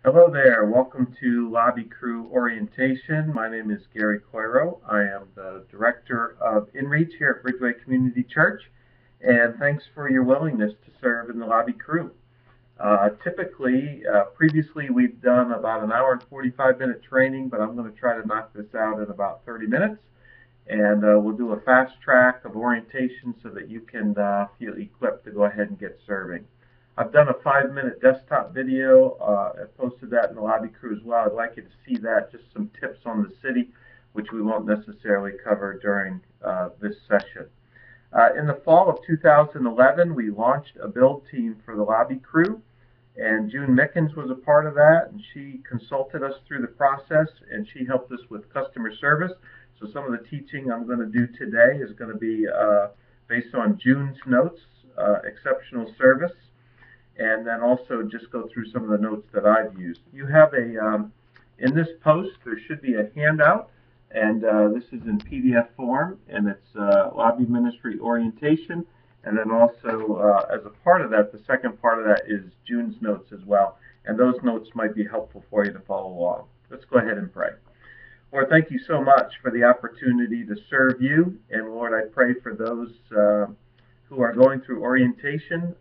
Hello there. Welcome to Lobby Crew Orientation. My name is Gary Coiro. I am the Director of InReach here at Bridgeway Community Church, and thanks for your willingness to serve in the Lobby Crew. Previously, we've done about an hour and 45-minute training, but I'm going to try to knock this out in about 30 minutes. And we'll do a fast track of orientation so that you can feel equipped to go ahead and get serving. I've done a 5-minute desktop video. I've posted that in the Lobby Crew as well. I'd like you to see that, just some tips on the city, which we won't necessarily cover during this session. In the fall of 2011, we launched a build team for the Lobby Crew, and June Mickens was a part of that, and she consulted us through the process, and she helped us with customer service. So some of the teaching I'm going to do today is going to be based on June's notes, exceptional service, and then also just go through some of the notes that I've used. You have in this post, there should be a handout, and this is in PDF form, and it's Lobby Ministry Orientation, and then also as a part of that, the second part of that is June's notes as well, and those notes might be helpful for you to follow along. Let's go ahead and pray. Lord, thank you so much for the opportunity to serve you, and Lord, I pray for those who are going through orientation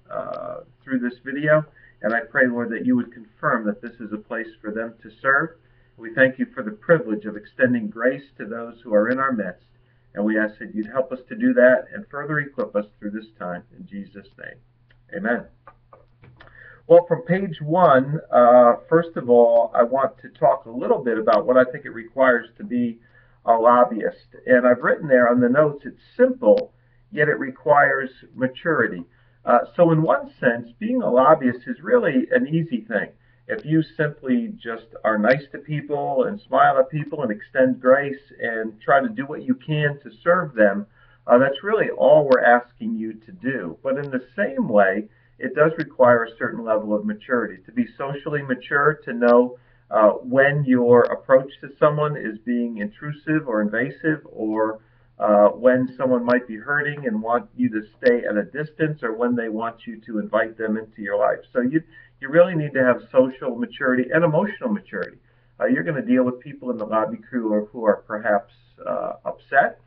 through this video. And I pray, Lord, that you would confirm that this is a place for them to serve. We thank you for the privilege of extending grace to those who are in our midst. And we ask that you'd help us to do that and further equip us through this time. In Jesus' name, amen. Well, from page one, first of all, I want to talk a little bit about what I think it requires to be a lobbyist. And I've written there on the notes, it's simple, yet it requires maturity. So in one sense, being a lobbyist is really an easy thing. If you simply just are nice to people and smile at people and extend grace and try to do what you can to serve them, that's really all we're asking you to do. But in the same way, it does require a certain level of maturity. To be socially mature, to know when your approach to someone is being intrusive or invasive, or when someone might be hurting and want you to stay at a distance, or when they want you to invite them into your life. So you really need to have social maturity and emotional maturity. You're going to deal with people in the Lobby Crew who are perhaps upset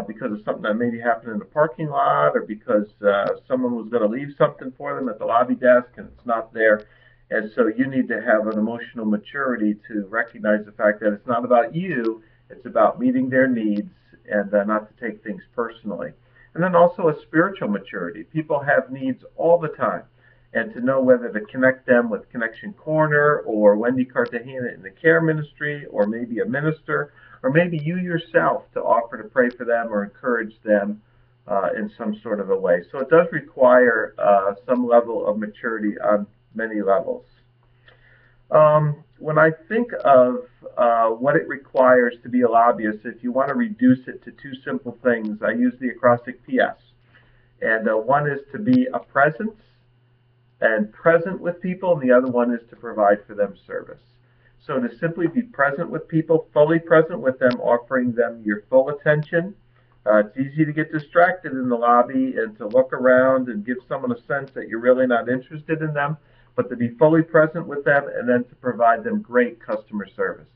because of something that maybe happened in the parking lot, or because someone was going to leave something for them at the lobby desk and it's not there. And so you need to have an emotional maturity to recognize the fact that it's not about you, it's about meeting their needs, and not to take things personally. And then also a spiritual maturity. People have needs all the time, and to know whether to connect them with Connection Corner or Wendy Cartagena in the care ministry, or maybe a minister, or maybe you yourself, to offer to pray for them or encourage them in some sort of a way. So it does require some level of maturity on many levels. When I think of what it requires to be a lobbyist, if you want to reduce it to two simple things, I use the acrostic PS. And one is to be a presence and present with people, and the other one is to provide for them service. So to simply be present with people, fully present with them, offering them your full attention. It's easy to get distracted in the lobby and to look around and give someone a sense that you're really not interested in them, but to be fully present with them and then to provide them great customer service.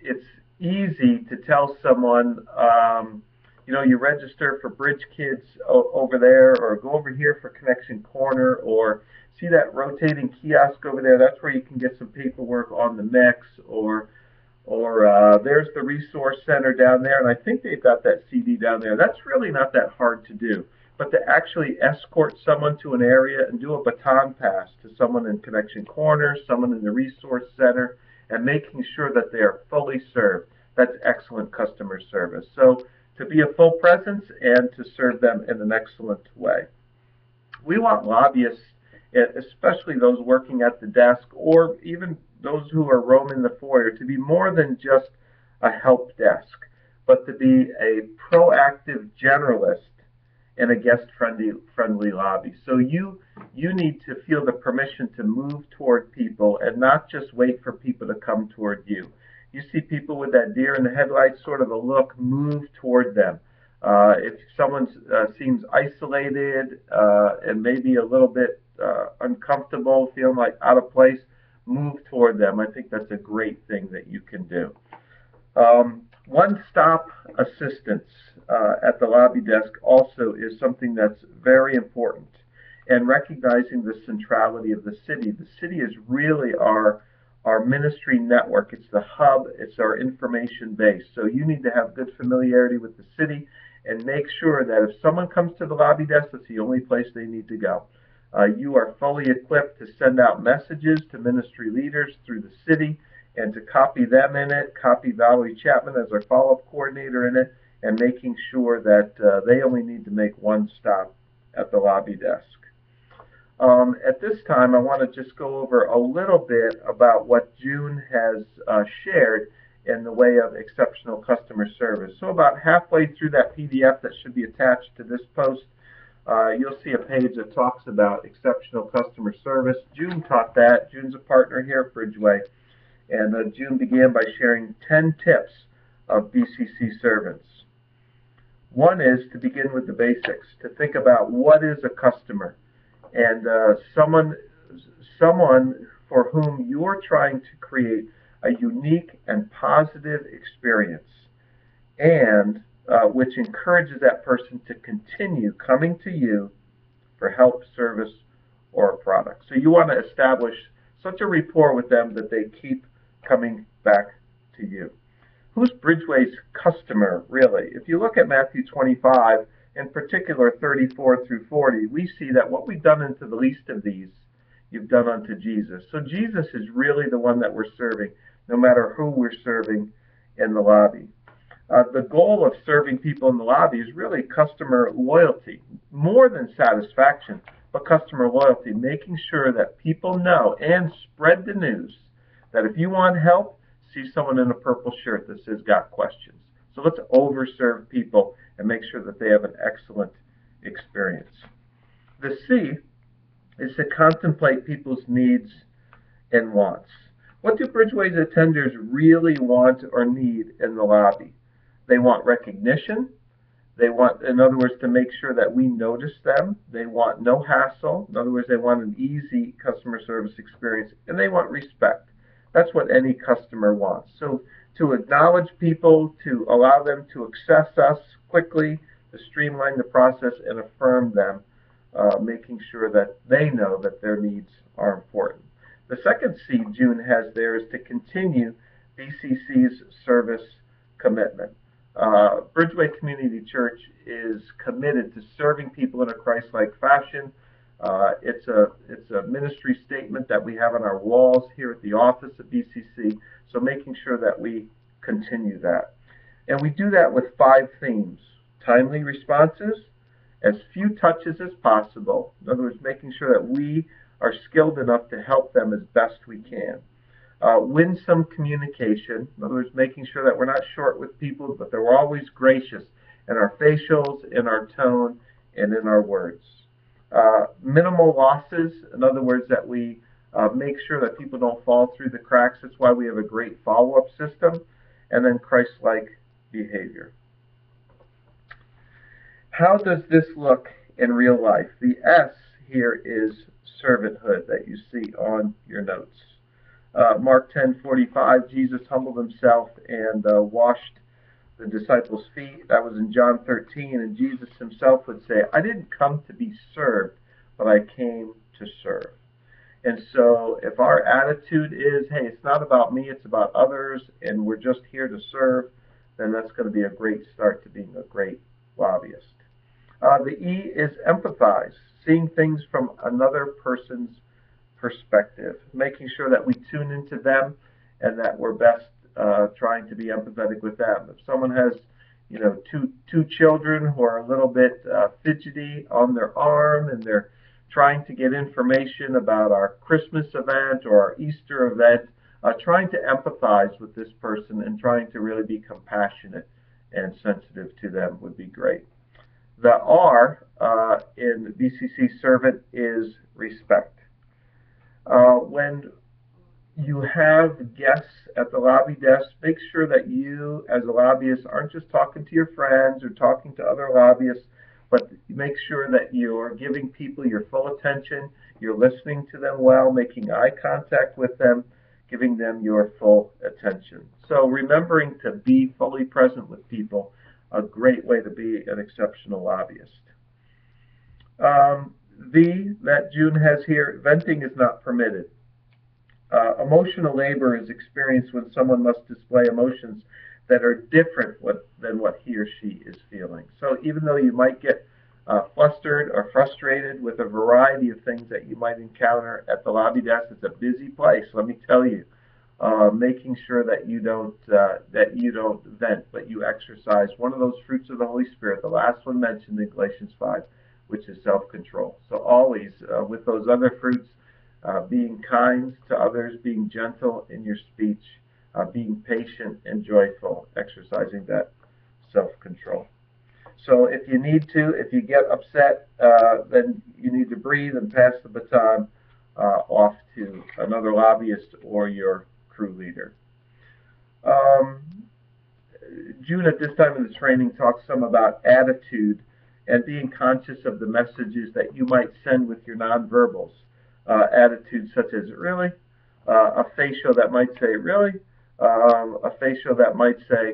It's easy to tell someone, you register for Bridge Kids over there, or go over here for Connection Corner, or see that rotating kiosk over there. That's where you can get some paperwork on the mix, or there's the resource center down there, and I think they've got that CD down there. That's really not that hard to do. But to actually escort someone to an area and do a baton pass to someone in Connection Corner, someone in the resource center, and making sure that they are fully served, that's excellent customer service. So to be a full presence and to serve them in an excellent way. We want lobbyists, especially those working at the desk, or even those who are roaming the foyer, to be more than just a help desk, but to be a proactive generalist in a guest-friendly lobby. So you need to feel the permission to move toward people and not just wait for people to come toward you. You see people with that deer in the headlights sort of a look, move toward them. If someone seems isolated and maybe a little bit uncomfortable, feeling like out of place, move toward them. I think that's a great thing that you can do. One-stop assistance at the lobby desk also is something that's very important. And recognizing the centrality of the city. The city is really our ministry network. It's the hub. It's our information base. So you need to have good familiarity with the city and make sure that if someone comes to the lobby desk, that's the only place they need to go. You are fully equipped to send out messages to ministry leaders through the city and to copy them in it, copy Valerie Chapman as our follow-up coordinator in it, and making sure that they only need to make one stop at the lobby desk. At this time, I want to just go over a little bit about what June has shared in the way of exceptional customer service. So about halfway through that PDF that should be attached to this post, you'll see a page that talks about exceptional customer service. June taught that. June's a partner here at Bridgeway. And June began by sharing 10 tips of BCC servants. One is to begin with the basics, to think about what is a customer, and someone for whom you're trying to create a unique and positive experience, and which encourages that person to continue coming to you for help, service, or a product. So you want to establish such a rapport with them that they keep coming back to you. Who's Bridgeway's customer, really? If you look at Matthew 25, in particular 34 through 40, we see that what we've done unto the least of these, you've done unto Jesus. So Jesus is really the one that we're serving, no matter who we're serving in the lobby. The goal of serving people in the lobby is really customer loyalty, more than satisfaction, but customer loyalty, making sure that people know and spread the news that if you want help, see someone in a purple shirt that says got questions. So let's overserve people and make sure that they have an excellent experience. The C is to contemplate people's needs and wants. What do Bridgeway's attenders really want or need in the lobby? They want recognition. They want, in other words, to make sure that we notice them. They want no hassle. In other words, they want an easy customer service experience, and they want respect. That's what any customer wants. So to acknowledge people, to allow them to access us quickly, to streamline the process and affirm them, making sure that they know that their needs are important. The second C June has there is to continue BCC's service commitment. Bridgeway Community Church is committed to serving people in a Christ-like fashion. It's a ministry statement that we have on our walls here at the office of BCC, so making sure that we continue that. And we do that with 5 themes: timely responses, as few touches as possible. In other words, making sure that we are skilled enough to help them as best we can. Winsome communication. In other words, making sure that we're not short with people, but that we're always gracious in our facials, in our tone, and in our words. Minimal losses. In other words, that we make sure that people don't fall through the cracks. That's why we have a great follow-up system. And then Christ-like behavior. How does this look in real life? The S here is servanthood that you see on your notes. Mark 10:45, Jesus humbled himself and washed the disciples' feet. That was in John 13, and Jesus himself would say, I didn't come to be served, but I came to serve. And so if our attitude is, hey, it's not about me, it's about others, and we're just here to serve, then that's going to be a great start to being a great lobbyist. The E is empathize, seeing things from another person's perspective, making sure that we tune into them and that we're best trying to be empathetic with them. If someone has, two children who are a little bit fidgety on their arm and they're trying to get information about our Christmas event or our Easter event, trying to empathize with this person and trying to really be compassionate and sensitive to them would be great. The R in BCC servant is respect. When you have guests at the lobby desk, make sure that you, as a lobbyist, aren't just talking to your friends or talking to other lobbyists, but make sure that you're giving people your full attention. you're listening to them well, making eye contact with them, giving them your full attention. So remembering to be fully present with people, a great way to be an exceptional lobbyist. That June has here, venting is not permitted. Emotional labor is experienced when someone must display emotions that are different than what he or she is feeling. So even though you might get flustered or frustrated with a variety of things that you might encounter at the lobby desk, it's a busy place. Let me tell you, making sure that you don't vent, but you exercise one of those fruits of the Holy Spirit, the last one mentioned in Galatians 5, which is self-control. So always, with those other fruits, being kind to others, being gentle in your speech, being patient and joyful, exercising that self-control. So if you get upset, then you need to breathe and pass the baton off to another lobbyist or your crew leader. June at this time in the training talks some about attitude and being conscious of the messages that you might send with your nonverbals. Attitudes such as really, a facial that might say really, a facial that might say,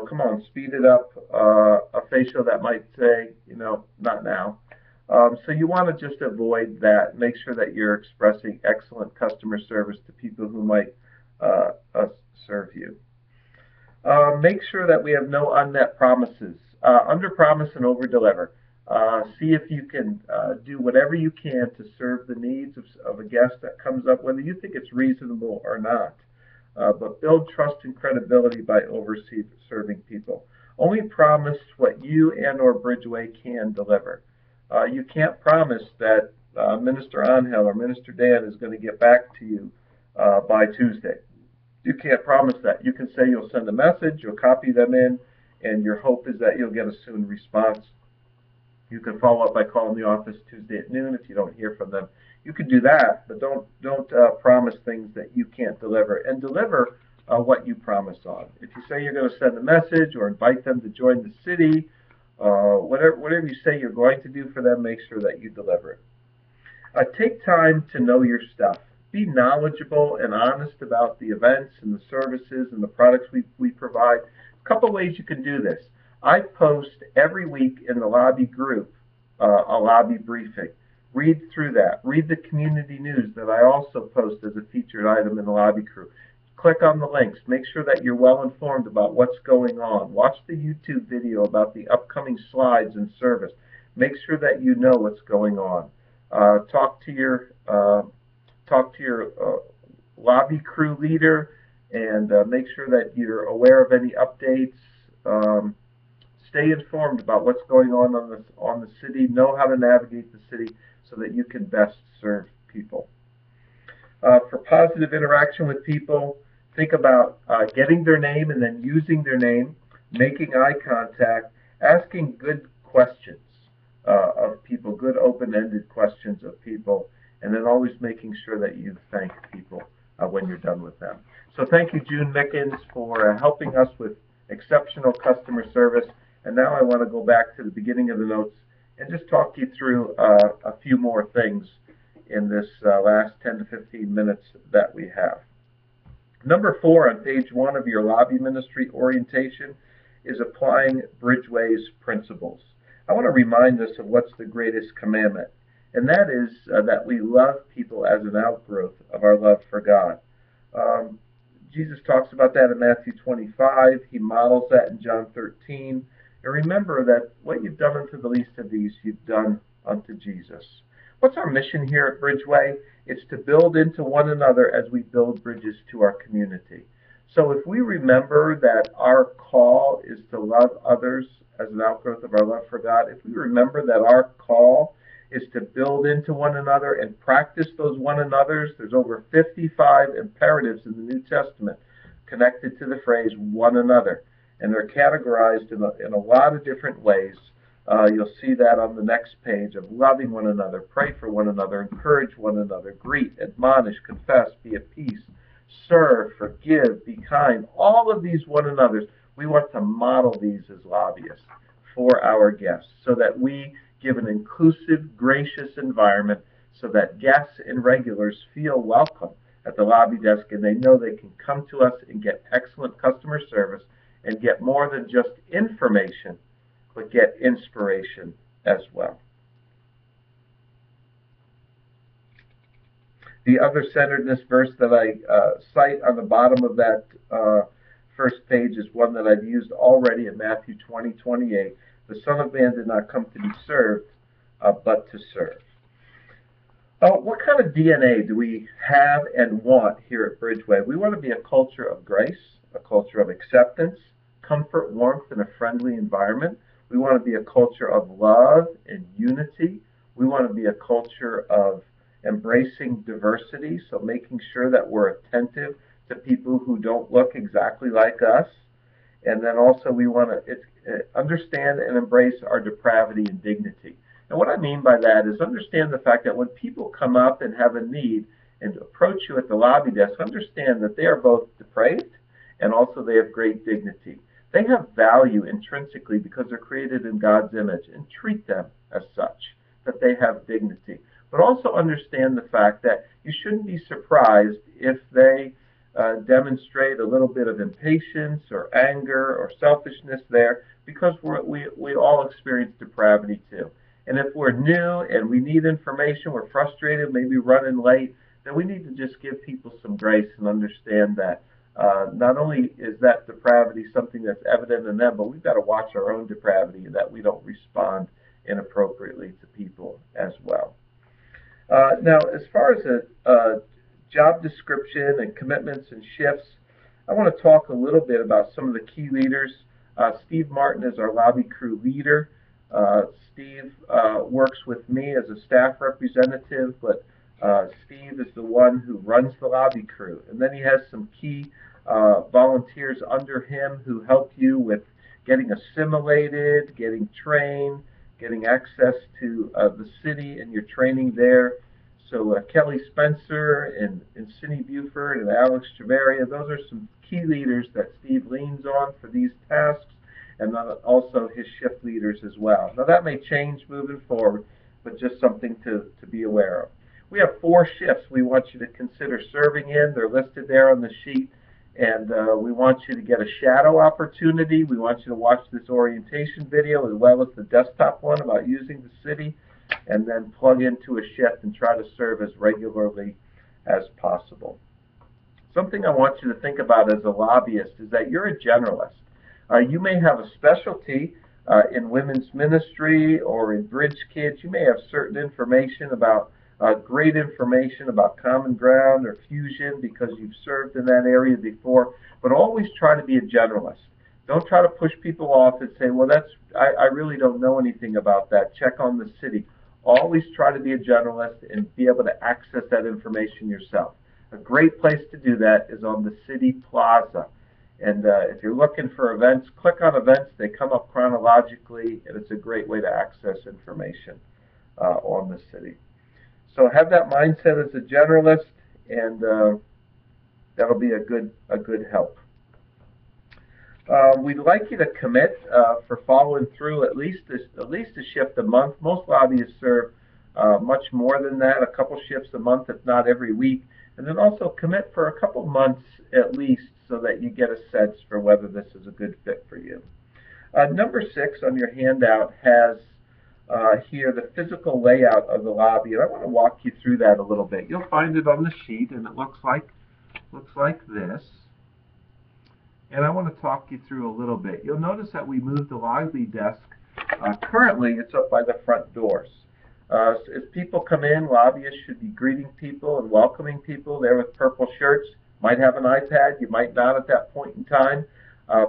come on, speed it up, a facial that might say, not now. So you want to just avoid that. Make sure that you're expressing excellent customer service to people who might serve you. Make sure that we have no unmet promises. Under promise and over deliver. See if you can do whatever you can to serve the needs of a guest that comes up, whether you think it's reasonable or not. But build trust and credibility by serving people. Only promise what you and or Bridgeway can deliver. You can't promise that Minister Angel or Minister Dan is going to get back to you by Tuesday. You can't promise that. You can say you'll send a message, you'll copy them in, and your hope is that you'll get a soon response. You can follow up by calling the office Tuesday at noon if you don't hear from them. You can do that, but don't promise things that you can't deliver. And deliver what you promise on. If you say you're going to send a message or invite them to join the city, whatever you say you're going to do for them, make sure that you deliver it. Take time to know your stuff. Be knowledgeable and honest about the events and the services and the products we provide. A couple ways you can do this. I post every week in the lobby group a lobby briefing. Read through that. Read the community news that I also post as a featured item in the lobby crew. Click on the links. Make sure that you're well informed about what's going on. Watch the YouTube video about the upcoming slides and service. Make sure that you know what's going on. Talk to your lobby crew leader and make sure that you're aware of any updates. Stay informed about what's going on the city. Know how to navigate the city so that you can best serve people. For positive interaction with people, think about getting their name and then using their name, making eye contact, asking good questions of people, good open-ended questions of people, and then always making sure that you thank people when you're done with them. So thank you, June Mickens, for helping us with exceptional customer service. And now I want to go back to the beginning of the notes and just talk you through a few more things in this last 10 to 15 minutes that we have. Number 4 on page 1 of your lobby ministry orientation is applying Bridgeway's principles. I want to remind us of what's the greatest commandment, and that is that we love people as an outgrowth of our love for God. Jesus talks about that in Matthew 25. He models that in John 13. And remember that what you've done unto the least of these, you've done unto Jesus. What's our mission here at Bridgeway? It's to build into one another as we build bridges to our community. So if we remember that our call is to love others as an outgrowth of our love for God, if we remember that our call is to build into one another and practice those one another's, there's over 55 imperatives in the New Testament connected to the phrase one another. And they're categorized in a lot of different ways. You'll see that on the next page of loving one another, pray for one another, encourage one another, greet, admonish, confess, be at peace, serve, forgive, be kind. All of these one another's, we want to model these as lobbyists for our guests so that we give an inclusive, gracious environment so that guests and regulars feel welcome at the lobby desk and they know they can come to us and get excellent customer service and get more than just information, but get inspiration as well. The other-centeredness verse that I cite on the bottom of that first page is one that I've used already in Matthew 20:28. The Son of Man did not come to be served, but to serve. What kind of DNA do we have and want here at Bridgeway? We want to be a culture of grace, a culture of acceptance, comfort, warmth, and a friendly environment. We want to be a culture of love and unity. We want to be a culture of embracing diversity, so making sure that we're attentive to people who don't look exactly like us. And then also we want to understand and embrace our depravity and dignity. And what I mean by that is understand the fact that when people come up and have a need and approach you at the lobby desk, understand that they are both depraved and also they have great dignity. They have value intrinsically because they're created in God's image, and treat them as such, that they have dignity. But also understand the fact that you shouldn't be surprised if they demonstrate a little bit of impatience or anger or selfishness there, because we all experience depravity too. And if we're new and we need information, we're frustrated, maybe running late, then we need to just give people some grace and understand that not only is that depravity something that's evident in them, but we've got to watch our own depravity and that we don't respond inappropriately to people as well. Now, as far as a job description and commitments and shifts, I want to talk a little bit about some of the key leaders. Steve Martin is our lobby crew leader. Steve works with me as a staff representative, but Steve is the one who runs the lobby crew. And then he has some key volunteers under him who help you with getting assimilated, getting trained, getting access to the city and your training there. So Kelly Spencer and Cindy Buford and Alex Chaveria, those are some key leaders that Steve leans on for these tasks, and then also his shift leaders as well. Now that may change moving forward, but just something to be aware of. We have 4 shifts we want you to consider serving in. They're listed there on the sheet. And we want you to get a shadow opportunity. We want you to watch this orientation video as well as the desktop one about using the city, and then plug into a shift and try to serve as regularly as possible. Something I want you to think about as a lobbyist is that you're a generalist. You may have a specialty in women's ministry or in Bridge Kids. You may have certain information about great information about Common Ground or Fusion because you've served in that area before, but always try to be a generalist. Don't try to push people off and say, well, I really don't know anything about that. Check on the city. Always try to be a generalist and be able to access that information yourself. A great place to do that is on the City Plaza. And if you're looking for events, click on events. They come up chronologically, and it's a great way to access information on the city. So have that mindset as a generalist, and that'll be a good help. We'd like you to commit for following through at least a shift a month. Most lobbyists serve much more than that, a couple shifts a month, if not every week. And then also commit for a couple months at least so that you get a sense for whether this is a good fit for you. Number 6 on your handout has here the physical layout of the lobby, and I want to walk you through that a little bit. You'll find it on the sheet, and it looks like this. And I want to talk you through a little bit. You'll notice that we moved the lobby desk. Currently, it's up by the front doors. So as people come in, lobbyists should be greeting people and welcoming people there with purple shirts. Might have an iPad, you might not at that point in time.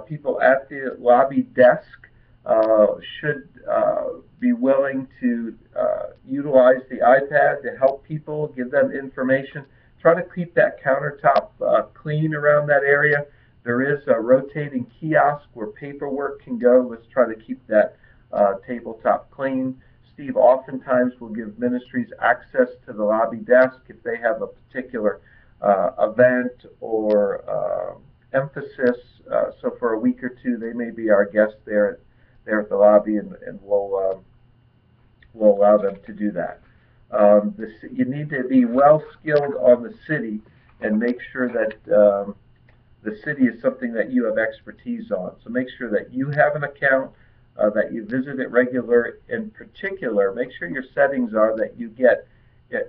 People at the lobby desk should be willing to utilize the iPad to help people, give them information. Try to keep that countertop clean around that area. There is a rotating kiosk where paperwork can go. Let's try to keep that tabletop clean. Steve oftentimes will give ministries access to the lobby desk if they have a particular event or emphasis. So for a week or two, they may be our guests there at the lobby, and we'll allow them to do that. You need to be well skilled on the city and make sure that the city is something that you have expertise on. So make sure that you have an account, that you visit it regular. In particular, make sure your settings are that you get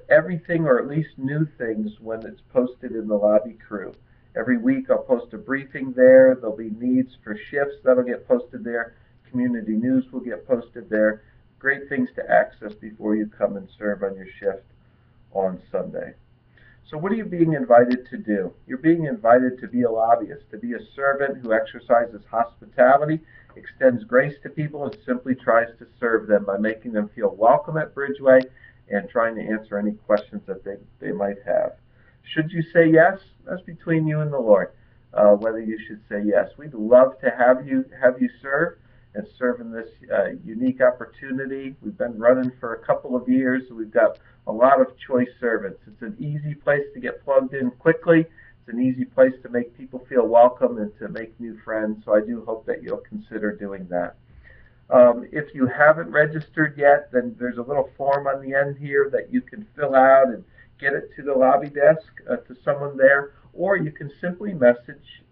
everything or at least new things when it's posted in the lobby crew. Every week I'll post a briefing there. There'll be needs for shifts that'll get posted there. Community news will get posted there. Great things to access before you come and serve on your shift on Sunday. So what are you being invited to do? You're being invited to be a lobbyist, to be a servant who exercises hospitality, extends grace to people, and simply tries to serve them by making them feel welcome at Bridgeway and trying to answer any questions that they might have. Should you say yes? That's between you and the Lord, whether you should say yes. We'd love to have you serve and serve in this unique opportunity. We've been running for a couple of years, so we've got a lot of choice servants. It's an easy place to get plugged in quickly. It's an easy place to make people feel welcome and to make new friends, so I do hope that you'll consider doing that. If you haven't registered yet, then there's a little form on the end here that you can fill out and get it to the lobby desk, to someone there, or you can simply message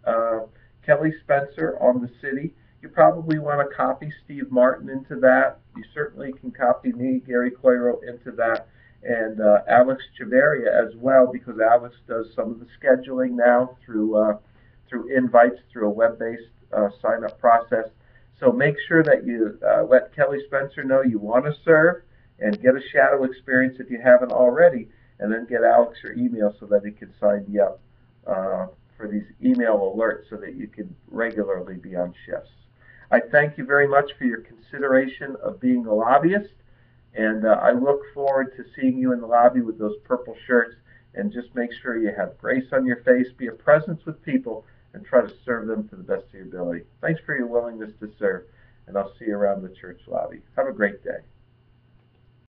Kelly Spencer on the city. You probably want to copy Steve Martin into that. You certainly can copy me, Gary Coiro, into that, and Alex Chaveria as well, because Alex does some of the scheduling now through invites through a web-based sign-up process. So make sure that you let Kelly Spencer know you want to serve and get a shadow experience if you haven't already, and then get Alex your email so that he can sign you up for these email alerts so that you can regularly be on shifts. I thank you very much for your consideration of being a lobbyist, and I look forward to seeing you in the lobby with those purple shirts. And just make sure you have grace on your face, be a presence with people, and try to serve them to the best of your ability. Thanks for your willingness to serve, and I'll see you around the church lobby. Have a great day.